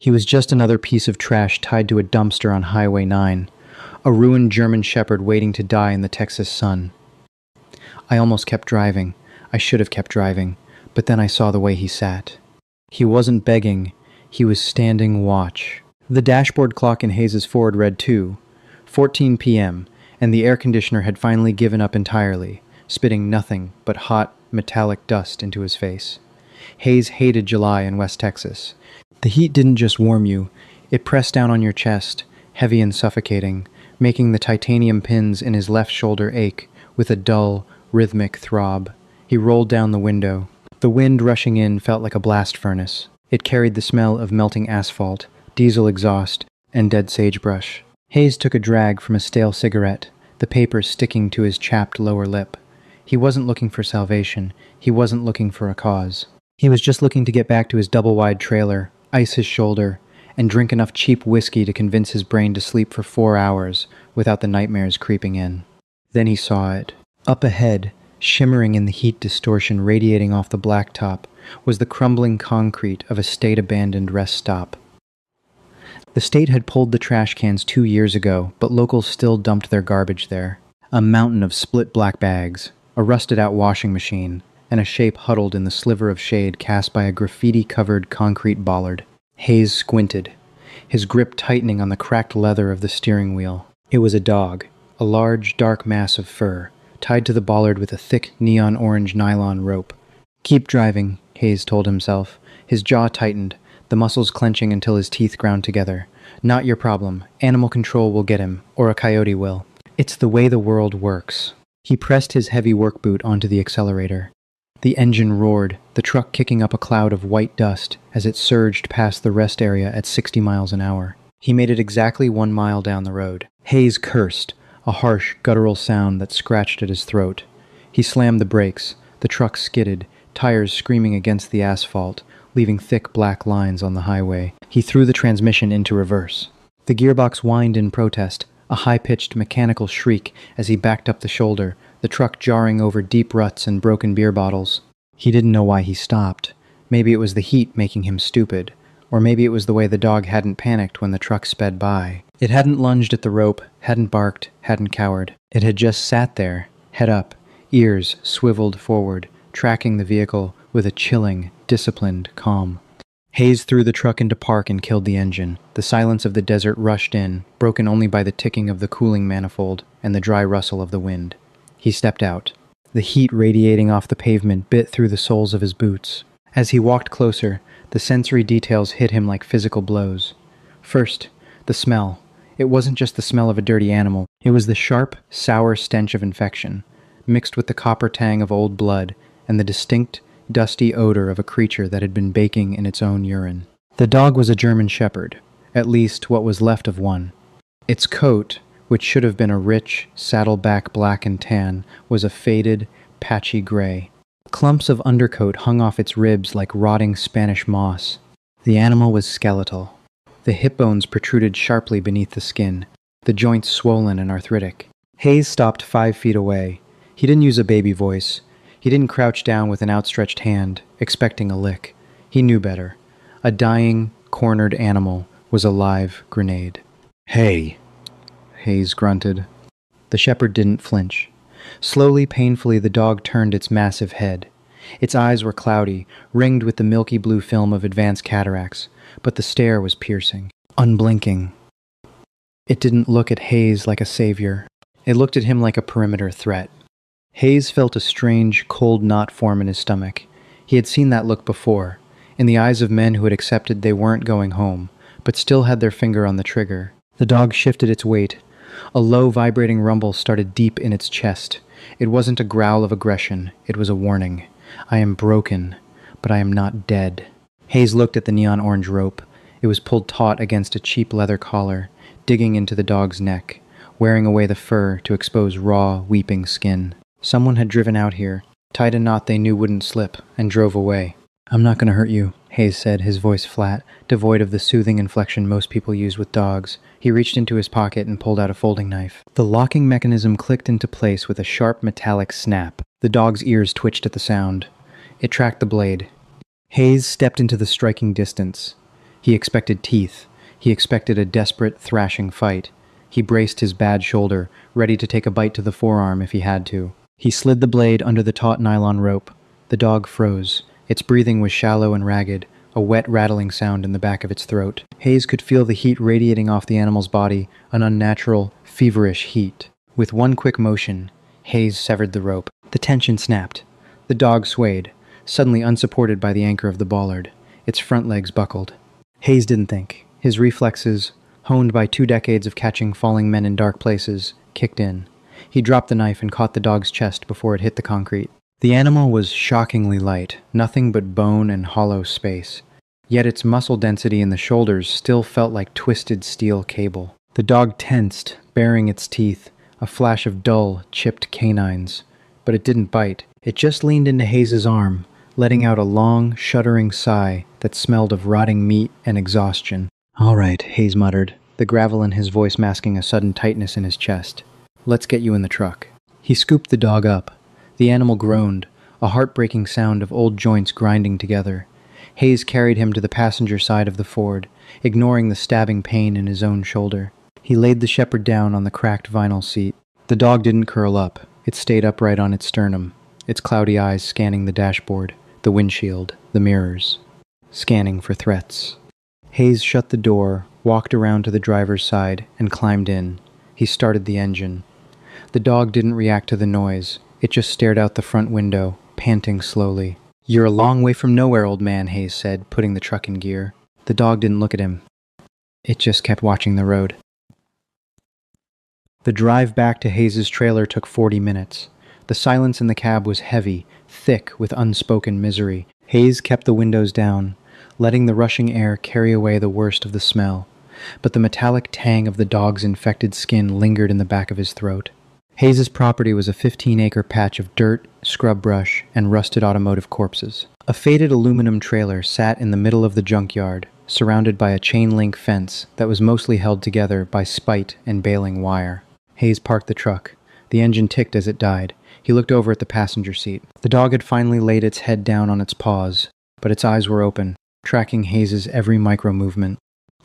He was just another piece of trash tied to a dumpster on Highway 9, a ruined German shepherd waiting to die in the Texas sun. I almost kept driving. I should have kept driving, but then I saw the way he sat. He wasn't begging, he was standing watch. The dashboard clock in Hayes' Ford read 2:14 p.m., and the air conditioner had finally given up entirely, spitting nothing but hot, metallic dust into his face. Hayes hated July in West Texas. The heat didn't just warm you, it pressed down on your chest, heavy and suffocating, making the titanium pins in his left shoulder ache with a dull, rhythmic throb. He rolled down the window. The wind rushing in felt like a blast furnace. It carried the smell of melting asphalt, diesel exhaust, and dead sagebrush. Hayes took a drag from a stale cigarette, the paper sticking to his chapped lower lip. He wasn't looking for salvation. He wasn't looking for a cause. He was just looking to get back to his double-wide trailer, ice his shoulder, and drink enough cheap whiskey to convince his brain to sleep for 4 hours without the nightmares creeping in. Then he saw it. Up ahead, shimmering in the heat distortion radiating off the blacktop, was the crumbling concrete of a state-abandoned rest stop. The state had pulled the trash cans 2 years ago, but locals still dumped their garbage there. A mountain of split black bags, a rusted-out washing machine, and a shape huddled in the sliver of shade cast by a graffiti-covered concrete bollard. Hayes squinted, his grip tightening on the cracked leather of the steering wheel. It was a dog, a large, dark mass of fur, tied to the bollard with a thick, neon-orange nylon rope. "Keep driving," Hayes told himself. His jaw tightened, the muscles clenching until his teeth ground together. "Not your problem. Animal control will get him, or a coyote will. It's the way the world works." He pressed his heavy work boot onto the accelerator. The engine roared, the truck kicking up a cloud of white dust as it surged past the rest area at 60 miles an hour. He made it exactly 1 mile down the road. Hayes cursed, a harsh, guttural sound that scratched at his throat. He slammed the brakes. The truck skidded, tires screaming against the asphalt, leaving thick black lines on the highway. He threw the transmission into reverse. The gearbox whined in protest, a high-pitched mechanical shriek as he backed up the shoulder, the truck jarring over deep ruts and broken beer bottles. He didn't know why he stopped. Maybe it was the heat making him stupid, or maybe it was the way the dog hadn't panicked when the truck sped by. It hadn't lunged at the rope, hadn't barked, hadn't cowered. It had just sat there, head up, ears swiveled forward, tracking the vehicle with a chilling, disciplined calm. Hayes threw the truck into park and killed the engine. The silence of the desert rushed in, broken only by the ticking of the cooling manifold and the dry rustle of the wind. He stepped out. The heat radiating off the pavement bit through the soles of his boots. As he walked closer, the sensory details hit him like physical blows. First, the smell. It wasn't just the smell of a dirty animal. It was the sharp, sour stench of infection, mixed with the copper tang of old blood and the distinct, dusty odor of a creature that had been baking in its own urine. The dog was a German shepherd, at least what was left of one. Its coat, which should have been a rich, saddleback black and tan, was a faded, patchy gray. Clumps of undercoat hung off its ribs like rotting Spanish moss. The animal was skeletal. The hip bones protruded sharply beneath the skin, the joints swollen and arthritic. Hayes stopped 5 feet away. He didn't use a baby voice. He didn't crouch down with an outstretched hand, expecting a lick. He knew better. A dying, cornered animal was a live grenade. "Hey!" Hayes grunted. The shepherd didn't flinch. Slowly, painfully, the dog turned its massive head. Its eyes were cloudy, ringed with the milky blue film of advanced cataracts, but the stare was piercing, unblinking. It didn't look at Hayes like a savior. It looked at him like a perimeter threat. Hayes felt a strange, cold knot form in his stomach. He had seen that look before, in the eyes of men who had accepted they weren't going home, but still had their finger on the trigger. The dog shifted its weight. A low, vibrating rumble started deep in its chest. It wasn't a growl of aggression. It was a warning. "I am broken, but I am not dead." Hayes looked at the neon-orange rope. It was pulled taut against a cheap leather collar, digging into the dog's neck, wearing away the fur to expose raw, weeping skin. Someone had driven out here, tied a knot they knew wouldn't slip, and drove away. "I'm not going to hurt you," Hayes said, his voice flat, devoid of the soothing inflection most people use with dogs. He reached into his pocket and pulled out a folding knife. The locking mechanism clicked into place with a sharp metallic snap. The dog's ears twitched at the sound. It tracked the blade. Hayes stepped into the striking distance. He expected teeth. He expected a desperate, thrashing fight. He braced his bad shoulder, ready to take a bite to the forearm if he had to. He slid the blade under the taut nylon rope. The dog froze. Its breathing was shallow and ragged, a wet rattling sound in the back of its throat. Hayes could feel the heat radiating off the animal's body, an unnatural, feverish heat. With one quick motion, Hayes severed the rope. The tension snapped. The dog swayed, suddenly unsupported by the anchor of the bollard. Its front legs buckled. Hayes didn't think. His reflexes, honed by 2 decades of catching falling men in dark places, kicked in. He dropped the knife and caught the dog's chest before it hit the concrete. The animal was shockingly light, nothing but bone and hollow space. Yet its muscle density in the shoulders still felt like twisted steel cable. The dog tensed, baring its teeth, a flash of dull, chipped canines. But it didn't bite. It just leaned into Hayes' arm, letting out a long, shuddering sigh that smelled of rotting meat and exhaustion. "All right," Hayes muttered, the gravel in his voice masking a sudden tightness in his chest. "Let's get you in the truck." He scooped the dog up. The animal groaned, a heartbreaking sound of old joints grinding together. Hayes carried him to the passenger side of the Ford, ignoring the stabbing pain in his own shoulder. He laid the shepherd down on the cracked vinyl seat. The dog didn't curl up. It stayed upright on its sternum, its cloudy eyes scanning the dashboard, the windshield, the mirrors, scanning for threats. Hayes shut the door, walked around to the driver's side, and climbed in. He started the engine. The dog didn't react to the noise. It just stared out the front window, panting slowly. "You're a long way from nowhere, old man," Hayes said, putting the truck in gear. The dog didn't look at him. It just kept watching the road. The drive back to Hayes' trailer took 40 minutes. The silence in the cab was heavy, thick with unspoken misery. Hayes kept the windows down, letting the rushing air carry away the worst of the smell. But the metallic tang of the dog's infected skin lingered in the back of his throat. Hayes' property was a 15-acre patch of dirt, scrub brush, and rusted automotive corpses. A faded aluminum trailer sat in the middle of the junkyard, surrounded by a chain-link fence that was mostly held together by spite and baling wire. Hayes parked the truck. The engine ticked as it died. He looked over at the passenger seat. The dog had finally laid its head down on its paws, but its eyes were open, tracking Hayes' every micro-movement.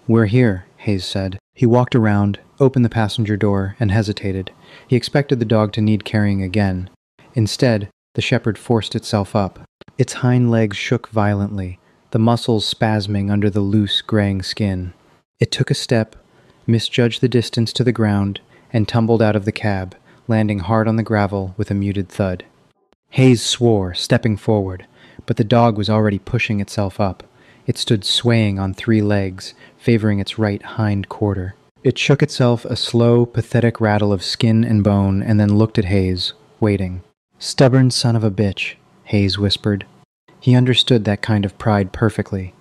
"We're here," Hayes said. He walked around, opened the passenger door, and hesitated. He expected the dog to need carrying again. Instead, the shepherd forced itself up. Its hind legs shook violently, the muscles spasming under the loose, graying skin. It took a step, misjudged the distance to the ground, and tumbled out of the cab, landing hard on the gravel with a muted thud. Hayes swore, stepping forward, but the dog was already pushing itself up. It stood swaying on 3 legs, favoring its right hind quarter. It shook itself a slow, pathetic rattle of skin and bone and then looked at Hayes, waiting. "Stubborn son of a bitch," Hayes whispered. He understood that kind of pride perfectly.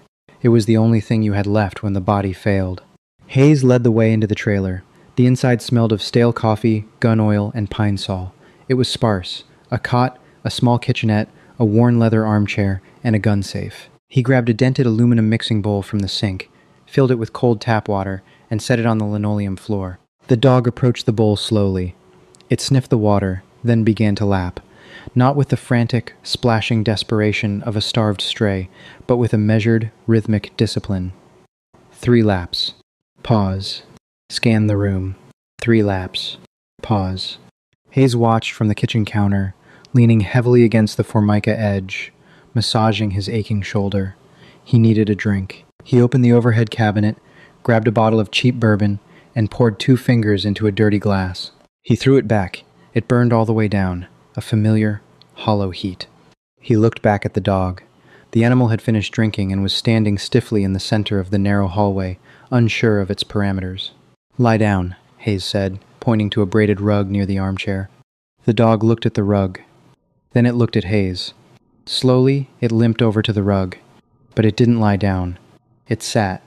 It was the only thing you had left when the body failed. Hayes led the way into the trailer. The inside smelled of stale coffee, gun oil, and pine sol. It was sparse. A cot, a small kitchenette, a worn leather armchair, and a gun safe. He grabbed a dented aluminum mixing bowl from the sink, filled it with cold tap water, and set it on the linoleum floor. The dog approached the bowl slowly. It sniffed the water, then began to lap, not with the frantic, splashing desperation of a starved stray, but with a measured, rhythmic discipline. 3 laps. Pause. Scan the room. 3 laps. Pause. Hayes watched from the kitchen counter, leaning heavily against the formica edge, massaging his aching shoulder. He needed a drink. He opened the overhead cabinet, grabbed a bottle of cheap bourbon, and poured 2 fingers into a dirty glass. He threw it back. It burned all the way down, a familiar, hollow heat. He looked back at the dog. The animal had finished drinking and was standing stiffly in the center of the narrow hallway, unsure of its parameters. "Lie down," Hayes said, pointing to a braided rug near the armchair. The dog looked at the rug. Then it looked at Hayes. Slowly, it limped over to the rug. But it didn't lie down. It sat,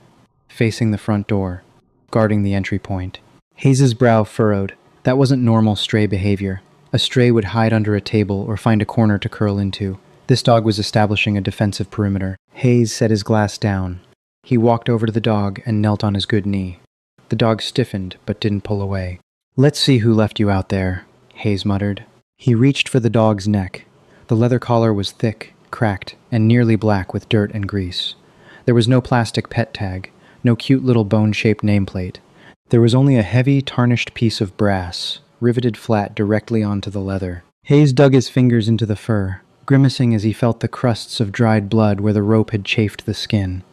facing the front door, guarding the entry point. Hayes' brow furrowed. That wasn't normal stray behavior. A stray would hide under a table or find a corner to curl into. This dog was establishing a defensive perimeter. Hayes set his glass down. He walked over to the dog and knelt on his good knee. The dog stiffened, but didn't pull away. "Let's see who left you out there," Hayes muttered. He reached for the dog's neck. The leather collar was thick, cracked, and nearly black with dirt and grease. There was no plastic pet tag, no cute little bone-shaped nameplate. There was only a heavy, tarnished piece of brass, riveted flat directly onto the leather. Hayes dug his fingers into the fur, grimacing as he felt the crusts of dried blood where the rope had chafed the skin.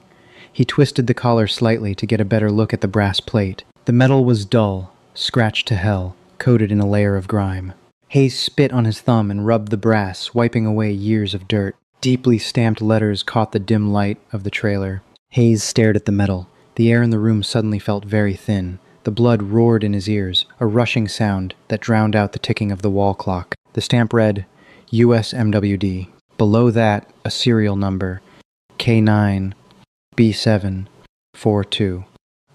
He twisted the collar slightly to get a better look at the brass plate. The metal was dull, scratched to hell, coated in a layer of grime. Hayes spit on his thumb and rubbed the brass, wiping away years of dirt. Deeply stamped letters caught the dim light of the trailer. Hayes stared at the metal. The air in the room suddenly felt very thin. The blood roared in his ears, a rushing sound that drowned out the ticking of the wall clock. The stamp read, USMWD. Below that, a serial number, K9, B7, 42.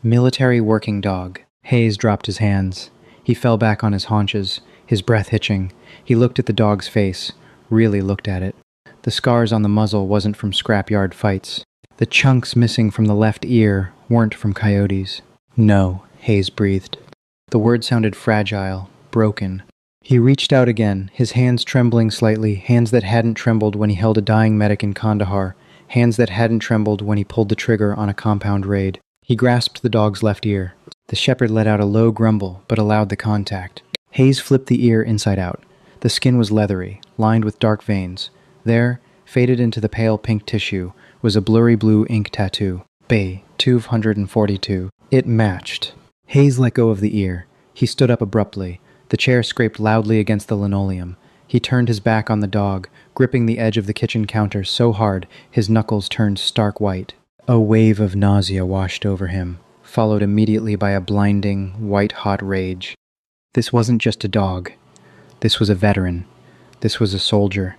Military working dog. Hayes dropped his hands. He fell back on his haunches, his breath hitching. He looked at the dog's face, really looked at it. The scars on the muzzle wasn't from scrapyard fights. The chunks missing from the left ear weren't from coyotes. No, Hayes breathed. The word sounded fragile, broken. He reached out again, his hands trembling slightly, hands that hadn't trembled when he held a dying medic in Kandahar, hands that hadn't trembled when he pulled the trigger on a compound raid. He grasped the dog's left ear. The shepherd let out a low grumble, but allowed the contact. Hayes flipped the ear inside out. The skin was leathery, lined with dark veins. There, faded into the pale pink tissue, was a blurry blue ink tattoo. Bay, 242. It matched. Hayes let go of the ear. He stood up abruptly. The chair scraped loudly against the linoleum. He turned his back on the dog, gripping the edge of the kitchen counter so hard his knuckles turned stark white. A wave of nausea washed over him, followed immediately by a blinding, white-hot rage. This wasn't just a dog. This was a veteran. This was a soldier.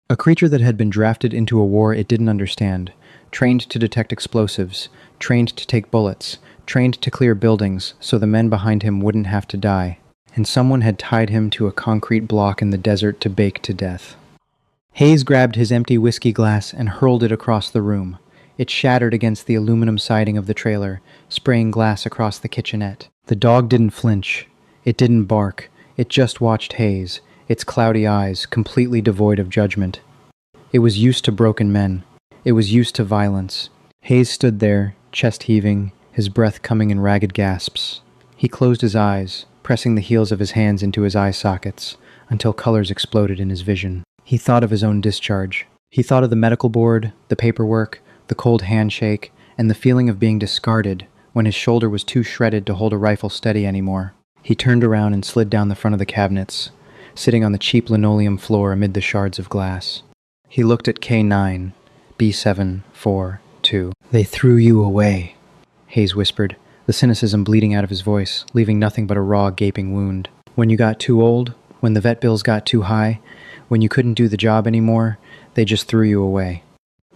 A creature that had been drafted into a war it didn't understand, trained to detect explosives, trained to take bullets, trained to clear buildings so the men behind him wouldn't have to die. And someone had tied him to a concrete block in the desert to bake to death. Hayes grabbed his empty whiskey glass and hurled it across the room. It shattered against the aluminum siding of the trailer, spraying glass across the kitchenette. The dog didn't flinch. It didn't bark. It just watched Hayes, its cloudy eyes completely devoid of judgment. It was used to broken men. It was used to violence. Hayes stood there, chest heaving, his breath coming in ragged gasps. He closed his eyes, pressing the heels of his hands into his eye sockets, until colors exploded in his vision. He thought of his own discharge. He thought of the medical board, the paperwork, the cold handshake, and the feeling of being discarded when his shoulder was too shredded to hold a rifle steady anymore. He turned around and slid down the front of the cabinets, sitting on the cheap linoleum floor amid the shards of glass. He looked at K9, B7, 4, 2. They threw you away, Hayes whispered, the cynicism bleeding out of his voice, leaving nothing but a raw, gaping wound. When you got too old, when the vet bills got too high, when you couldn't do the job anymore, they just threw you away.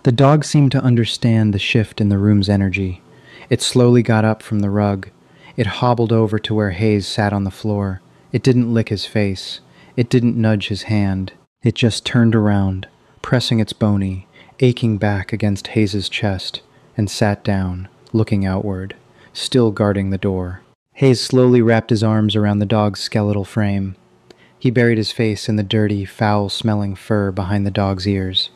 The dog seemed to understand the shift in the room's energy. It slowly got up from the rug. It hobbled over to where Hayes sat on the floor. It didn't lick his face. It didn't nudge his hand. It just turned around, pressing its bony, aching back against Hayes's chest, and sat down, looking outward, still guarding the door. Hayes slowly wrapped his arms around the dog's skeletal frame. He buried his face in the dirty, foul-smelling fur behind the dog's ears.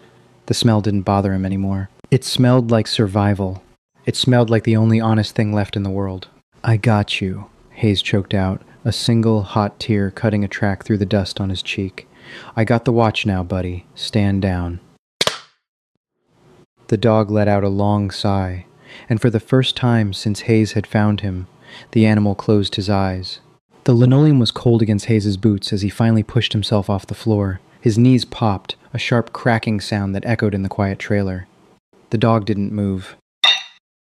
The smell didn't bother him anymore. It smelled like survival. It smelled like the only honest thing left in the world. I got you, Hayes choked out, a single hot tear cutting a track through the dust on his cheek. I got the watch now, buddy. Stand down. The dog let out a long sigh, and for the first time since Hayes had found him, the animal closed his eyes. The linoleum was cold against Hayes's boots as he finally pushed himself off the floor. His knees popped, a sharp cracking sound that echoed in the quiet trailer. The dog didn't move.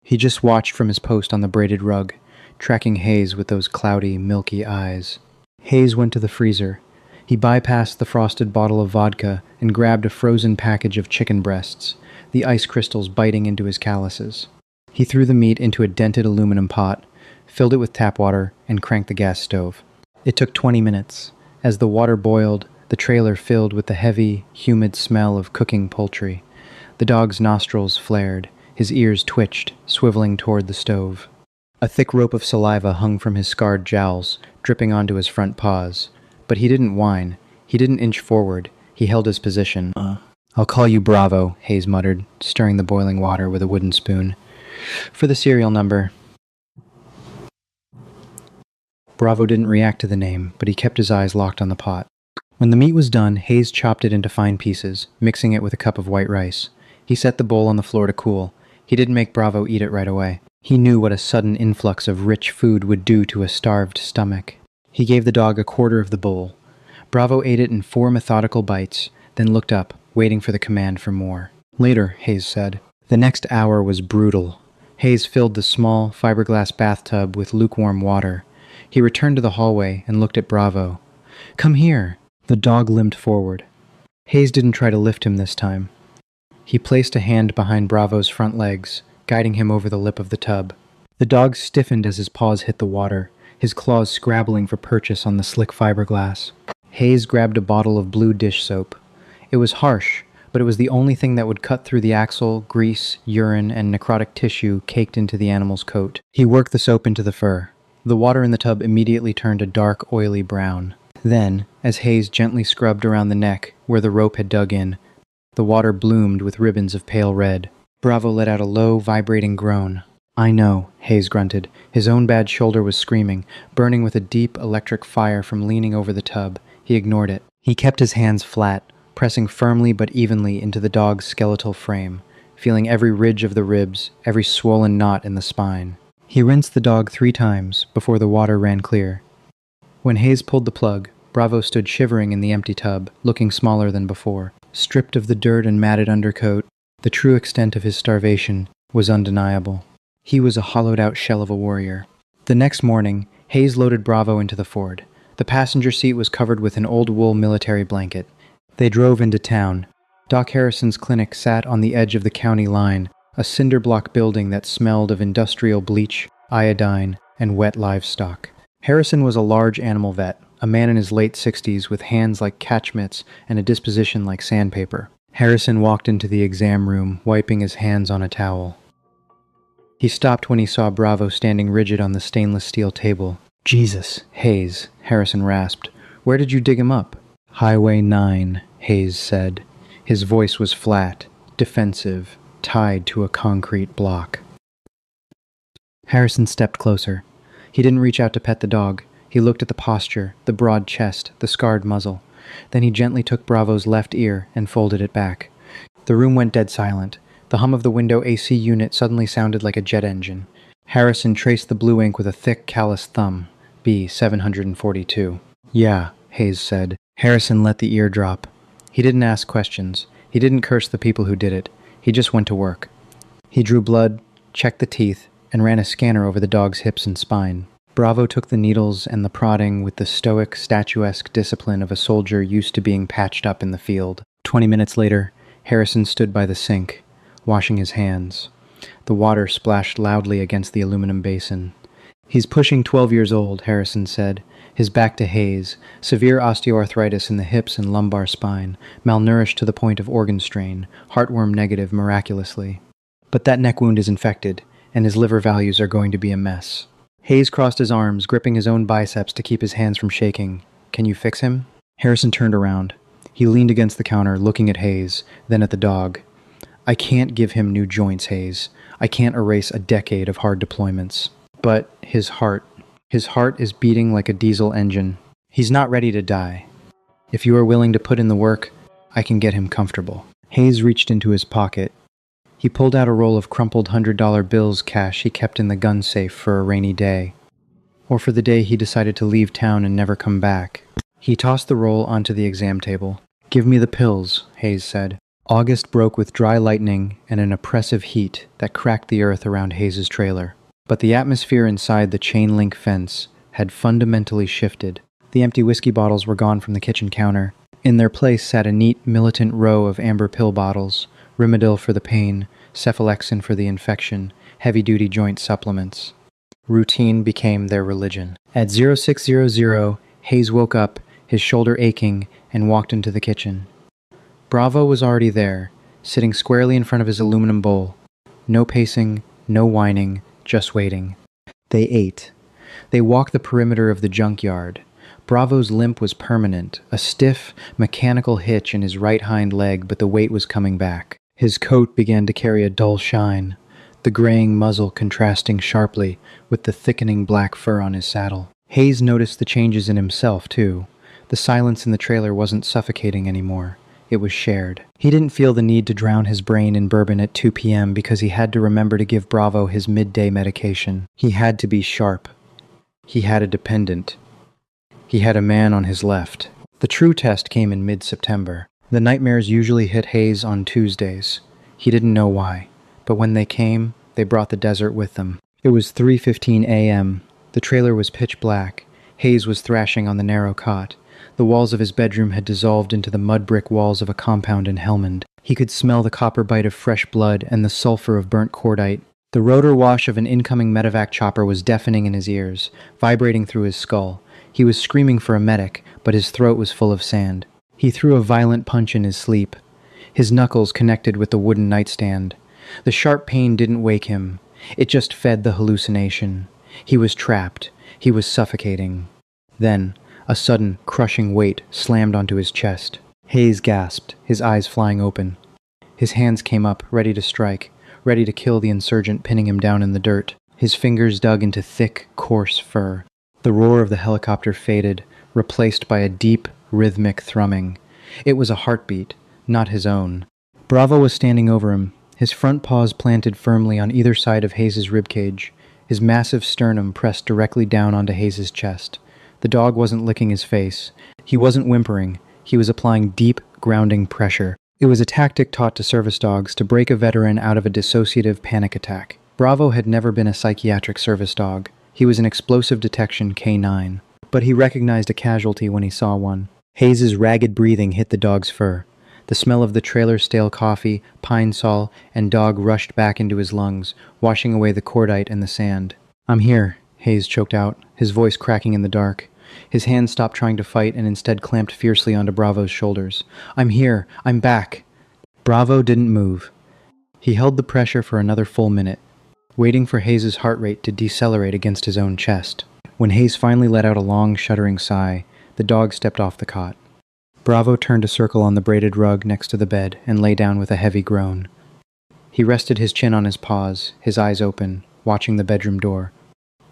He just watched from his post on the braided rug, tracking Hayes with those cloudy, milky eyes. Hayes went to the freezer. He bypassed the frosted bottle of vodka and grabbed a frozen package of chicken breasts, the ice crystals biting into his calluses. He threw the meat into a dented aluminum pot, filled it with tap water, and cranked the gas stove. It took 20 minutes. As the water boiled, the trailer filled with the heavy, humid smell of cooking poultry. The dog's nostrils flared, his ears twitched, swiveling toward the stove. A thick rope of saliva hung from his scarred jowls, dripping onto his front paws. But he didn't whine. He didn't inch forward. He held his position. I'll call you Bravo, Hayes muttered, stirring the boiling water with a wooden spoon. For the serial number. Bravo didn't react to the name, but he kept his eyes locked on the pot. When the meat was done, Hayes chopped it into fine pieces, mixing it with a cup of white rice. He set the bowl on the floor to cool. He didn't make Bravo eat it right away. He knew what a sudden influx of rich food would do to a starved stomach. He gave the dog a quarter of the bowl. Bravo ate it in 4 methodical bites, then looked up, waiting for the command for more. Later, Hayes said. The next hour was brutal. Hayes filled the small, fiberglass bathtub with lukewarm water. He returned to the hallway and looked at Bravo. "Come here." The dog limped forward. Hayes didn't try to lift him this time. He placed a hand behind Bravo's front legs, guiding him over the lip of the tub. The dog stiffened as his paws hit the water, his claws scrabbling for purchase on the slick fiberglass. Hayes grabbed a bottle of blue dish soap. It was harsh, but it was the only thing that would cut through the axle, grease, urine, and necrotic tissue caked into the animal's coat. He worked the soap into the fur. The water in the tub immediately turned a dark, oily brown. Then, as Hayes gently scrubbed around the neck, where the rope had dug in, the water bloomed with ribbons of pale red. Bravo let out a low, vibrating groan. "I know," Hayes grunted. His own bad shoulder was screaming, burning with a deep electric fire from leaning over the tub. He ignored it. He kept his hands flat, pressing firmly but evenly into the dog's skeletal frame, feeling every ridge of the ribs, every swollen knot in the spine. He rinsed the dog 3 times before the water ran clear. When Hayes pulled the plug, Bravo stood shivering in the empty tub, looking smaller than before. Stripped of the dirt and matted undercoat, the true extent of his starvation was undeniable. He was a hollowed-out shell of a warrior. The next morning, Hayes loaded Bravo into the Ford. The passenger seat was covered with an old wool military blanket. They drove into town. Doc Harrison's clinic sat on the edge of the county line, a cinder block building that smelled of industrial bleach, iodine, and wet livestock. Harrison was a large animal vet, a man in his late 60s with hands like catch mitts and a disposition like sandpaper. Harrison walked into the exam room, wiping his hands on a towel. He stopped when he saw Bravo standing rigid on the stainless steel table. "Jesus, Hayes," Harrison rasped. "Where did you dig him up?" "Highway 9, Hayes said. His voice was flat, defensive, tied to a concrete block. Harrison stepped closer. He didn't reach out to pet the dog. He looked at the posture, the broad chest, the scarred muzzle. Then he gently took Bravo's left ear and folded it back. The room went dead silent. The hum of the window AC unit suddenly sounded like a jet engine. Harrison traced the blue ink with a thick, calloused thumb. B-742. "Yeah," Hayes said. Harrison let the ear drop. He didn't ask questions. He didn't curse the people who did it. He just went to work. He drew blood, checked the teeth, and ran a scanner over the dog's hips and spine. Bravo took the needles and the prodding with the stoic, statuesque discipline of a soldier used to being patched up in the field. 20 minutes later, Harrison stood by the sink, washing his hands. The water splashed loudly against the aluminum basin. "He's pushing 12 years old," Harrison said, his back to Hayes, severe osteoarthritis in the hips and lumbar spine, malnourished to the point of organ strain, heartworm negative miraculously. "But that neck wound is infected, and his liver values are going to be a mess." Hayes crossed his arms, gripping his own biceps to keep his hands from shaking. "Can you fix him?" Harrison turned around. He leaned against the counter, looking at Hayes, then at the dog. "I can't give him new joints, Hayes. I can't erase a decade of hard deployments. But his heart is beating like a diesel engine. He's not ready to die. If you are willing to put in the work, I can get him comfortable." Hayes reached into his pocket. He pulled out a roll of crumpled $100 bills cash he kept in the gun safe for a rainy day. Or for the day he decided to leave town and never come back. He tossed the roll onto the exam table. "Give me the pills," Hayes said. August broke with dry lightning and an oppressive heat that cracked the earth around Hayes' trailer. But the atmosphere inside the chain-link fence had fundamentally shifted. The empty whiskey bottles were gone from the kitchen counter. In their place sat a neat, militant row of amber pill bottles, Rimadyl for the pain, cephalexin for the infection, heavy-duty joint supplements. Routine became their religion. At 0600, Hayes woke up, his shoulder aching, and walked into the kitchen. Bravo was already there, sitting squarely in front of his aluminum bowl. No pacing, no whining, just waiting. They ate. They walked the perimeter of the junkyard. Bravo's limp was permanent, a stiff, mechanical hitch in his right hind leg, but the weight was coming back. His coat began to carry a dull shine, the graying muzzle contrasting sharply with the thickening black fur on his saddle. Hayes noticed the changes in himself, too. The silence in the trailer wasn't suffocating anymore. It was shared. He didn't feel the need to drown his brain in bourbon at 2 p.m. because he had to remember to give Bravo his midday medication. He had to be sharp. He had a dependent. He had a man on his left. The true test came in mid-September. The nightmares usually hit Hayes on Tuesdays. He didn't know why, but when they came, they brought the desert with them. It was 3:15 a.m. The trailer was pitch black. Hayes was thrashing on the narrow cot. The walls of his bedroom had dissolved into the mud brick walls of a compound in Helmand. He could smell the copper bite of fresh blood and the sulfur of burnt cordite. The rotor wash of an incoming medevac chopper was deafening in his ears, vibrating through his skull. He was screaming for a medic, but his throat was full of sand. He threw a violent punch in his sleep. His knuckles connected with the wooden nightstand. The sharp pain didn't wake him. It just fed the hallucination. He was trapped. He was suffocating. Then, a sudden, crushing weight slammed onto his chest. Hayes gasped, his eyes flying open. His hands came up, ready to strike, ready to kill the insurgent pinning him down in the dirt. His fingers dug into thick, coarse fur. The roar of the helicopter faded, replaced by a deep, rhythmic thrumming. It was a heartbeat, not his own. Bravo was standing over him, his front paws planted firmly on either side of Hayes' ribcage, his massive sternum pressed directly down onto Hayes' chest. The dog wasn't licking his face. He wasn't whimpering. He was applying deep, grounding pressure. It was a tactic taught to service dogs to break a veteran out of a dissociative panic attack. Bravo had never been a psychiatric service dog. He was an explosive detection K9. But he recognized a casualty when he saw one. Hayes' ragged breathing hit the dog's fur. The smell of the trailer's stale coffee, pine sol, and dog rushed back into his lungs, washing away the cordite and the sand. "I'm here," Hayes choked out, his voice cracking in the dark. His hand stopped trying to fight and instead clamped fiercely onto Bravo's shoulders. "I'm here. I'm back." Bravo didn't move. He held the pressure for another full minute, waiting for Hayes' heart rate to decelerate against his own chest. When Hayes finally let out a long, shuddering sigh, the dog stepped off the cot. Bravo turned a circle on the braided rug next to the bed and lay down with a heavy groan. He rested his chin on his paws, his eyes open, watching the bedroom door,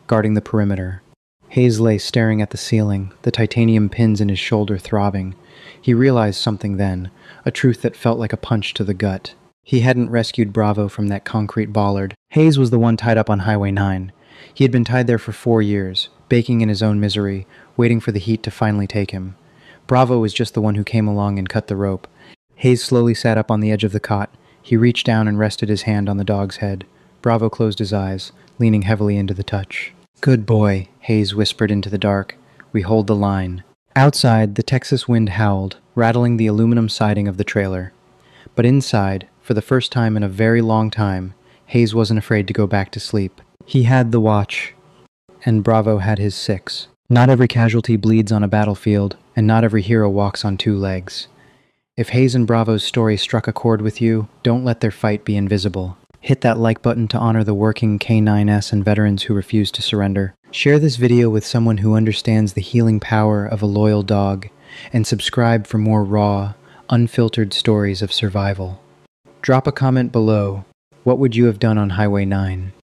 guarding the perimeter. Hayes lay staring at the ceiling, the titanium pins in his shoulder throbbing. He realized something then, a truth that felt like a punch to the gut. He hadn't rescued Bravo from that concrete bollard. Hayes was the one tied up on Highway 9. He had been tied there for 4 years, baking in his own misery, waiting for the heat to finally take him. Bravo was just the one who came along and cut the rope. Hayes slowly sat up on the edge of the cot. He reached down and rested his hand on the dog's head. Bravo closed his eyes, leaning heavily into the touch. "Good boy," Hayes whispered into the dark. "We hold the line." Outside, the Texas wind howled, rattling the aluminum siding of the trailer. But inside, for the first time in a very long time, Hayes wasn't afraid to go back to sleep. He had the watch, and Bravo had his 6. Not every casualty bleeds on a battlefield, and not every hero walks on 2 legs. If Hayes and Bravo's story struck a chord with you, don't let their fight be invisible. Hit that like button to honor the working K9S and veterans who refuse to surrender. Share this video with someone who understands the healing power of a loyal dog, and subscribe for more raw, unfiltered stories of survival. Drop a comment below. What would you have done on Highway 9?